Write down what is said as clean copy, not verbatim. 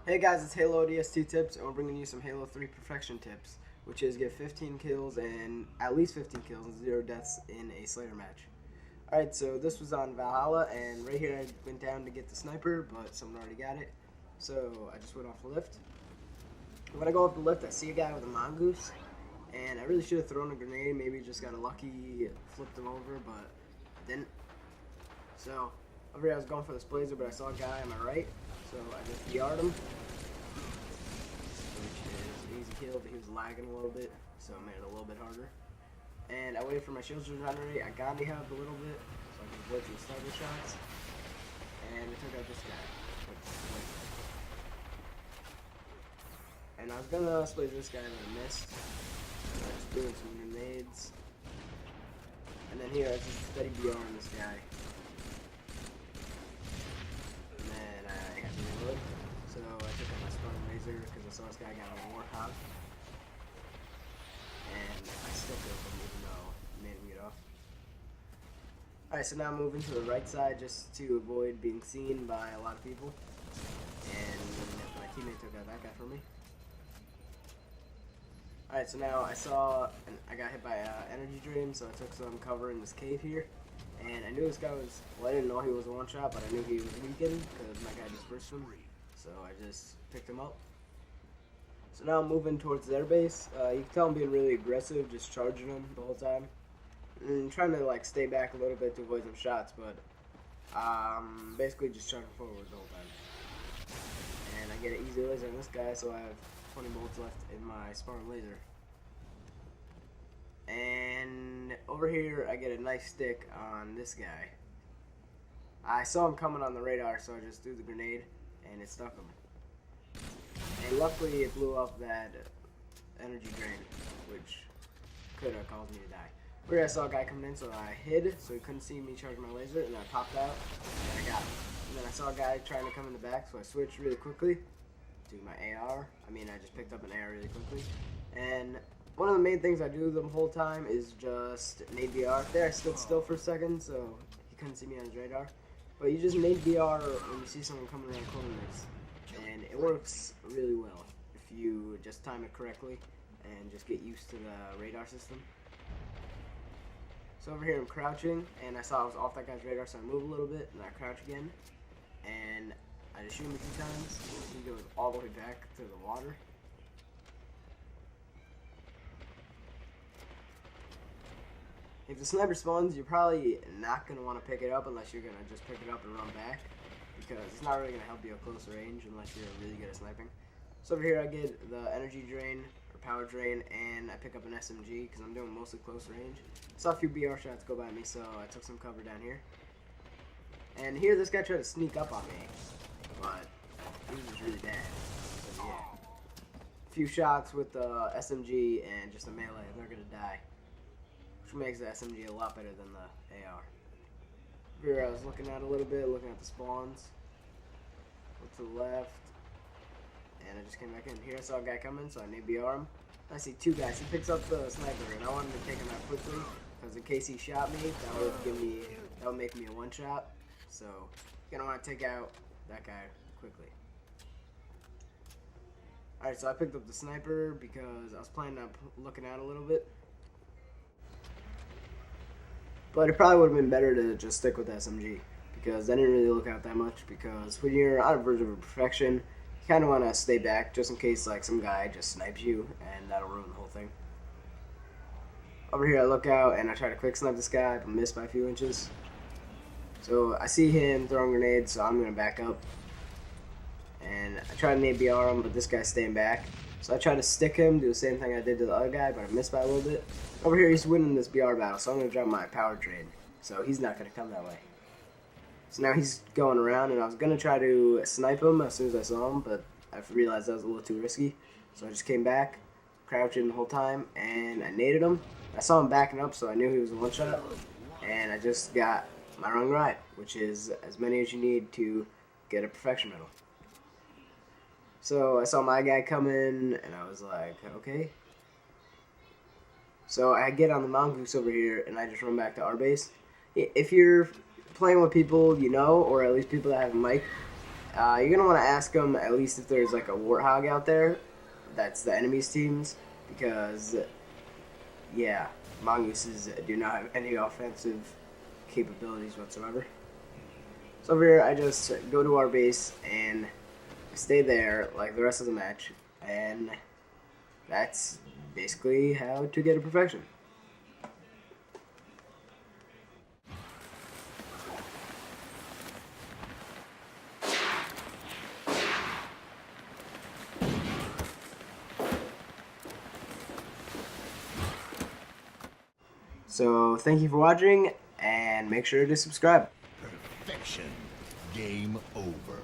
Hey guys, it's Halo ODST Tips, and we're bringing you some Halo 3 Perfection tips, which is get 15 kills and at least 15 kills and 0 deaths in a Slayer match. Alright, so this was on Valhalla, and right here I went down to get the sniper, but someone already got it. So I just went off the lift. When I go up the lift, I see a guy with a mongoose, and I really should have thrown a grenade, maybe just got a lucky, flipped him over, but I didn't. So over here I was going for this blazer, but I saw a guy on my right, so I just DR'd him. Which is an easy kill, but he was lagging a little bit, so it made it a little bit harder. And I waited for my shields to regenerate. I got helped a little bit, so I could avoid some sniper shots. And I took out this guy. And I was gonna split this guy, but I missed. So I just threw in some grenades. And then here I just steady BR on this guy. And then I had to reload. So I took out my Spartan Laser because I saw this guy got a Warthog. And I still killed him even though I made him get off. Alright, so now I'm moving to the right side just to avoid being seen by a lot of people. And my teammate took out that guy for me. Alright, so now I got hit by an energy drain, so I took some cover in this cave here. And I knew this guy was, well, I didn't know he was a one-shot, but I knew he was weakened because my guy just burst him. So I just picked him up. So now I'm moving towards their base. You can tell I'm being really aggressive, just charging them the whole time. And trying to like stay back a little bit to avoid some shots, but basically just charging forward the whole time. And I get an easy laser on this guy, so I have 20 bullets left in my Spartan Laser. And over here I get a nice stick on this guy. I saw him coming on the radar, so I just threw the grenade and it stuck him. And luckily it blew up that energy drain, which could have caused me to die. Where I saw a guy coming in, so I hid, so he couldn't see me charge my laser, and I popped out, and I got him. And then I saw a guy trying to come in the back, so I switched really quickly to my AR. I just picked up an AR really quickly. And one of the main things I do the whole time is just nade BR. There, I stood still for a second, so he couldn't see me on his radar. But you just nade BR when you see someone coming around corners. And it works really well if you just time it correctly and just get used to the radar system. So over here I'm crouching, and I saw I was off that guy's radar, so I move a little bit, and I crouch again, and I just shoot him a few times. He goes all the way back to the water. If the sniper spawns, you're probably not going to want to pick it up unless you're going to just pick it up and run back, because it's not really going to help you at close range unless you're really good at sniping. So over here I get the energy drain, or power drain, and I pick up an SMG because I'm doing mostly close range. I saw a few BR shots go by me, so I took some cover down here. And here this guy tried to sneak up on me, but he was just really bad. So yeah, a few shots with the SMG and just a melee, they're going to die. Which makes the SMG a lot better than the AR. Here I was looking at a little bit, looking at the spawns. Look to the left. And I just came back in. Here I saw a guy coming, so I need BR him. I see two guys. He picks up the sniper, and I wanted to take him out quickly, because in case he shot me, that would make me a one-shot. So you're gonna want to take out that guy quickly. Alright, so I picked up the sniper because I was planning on looking out a little bit. But it probably would have been better to just stick with the SMG, because I didn't really look out that much, because when you're on the verge of perfection, you kind of want to stay back just in case like some guy just snipes you, and that'll ruin the whole thing. Over here I look out and I try to quick snipe this guy, but miss by a few inches. So I see him throwing grenades, so I'm going to back up. And I try to nade BR him, but this guy's staying back. So I try to stick him, do the same thing I did to the other guy, but I missed by a little bit. Over here he's winning this BR battle, so I'm going to drop my power drain. So he's not going to come that way. So now he's going around, and I was going to try to snipe him as soon as I saw him, but I realized that was a little too risky. So I just came back, crouching the whole time, and I naded him. I saw him backing up, so I knew he was a one-shot. And I just got my run right, which is as many as you need to get a perfection medal. So I saw my guy come in, and I was like, okay. So I get on the mongoose over here, and I just run back to our base. If you're playing with people you know, or at least people that have a mic, you're going to want to ask them at least if there's like a Warthog out there that's the enemy's teams, because, yeah, mongooses do not have any offensive capabilities whatsoever. So over here, I just go to our base and stay there like the rest of the match, and that's basically how to get a perfection. So thank you for watching, and make sure to subscribe. Perfection. Game over.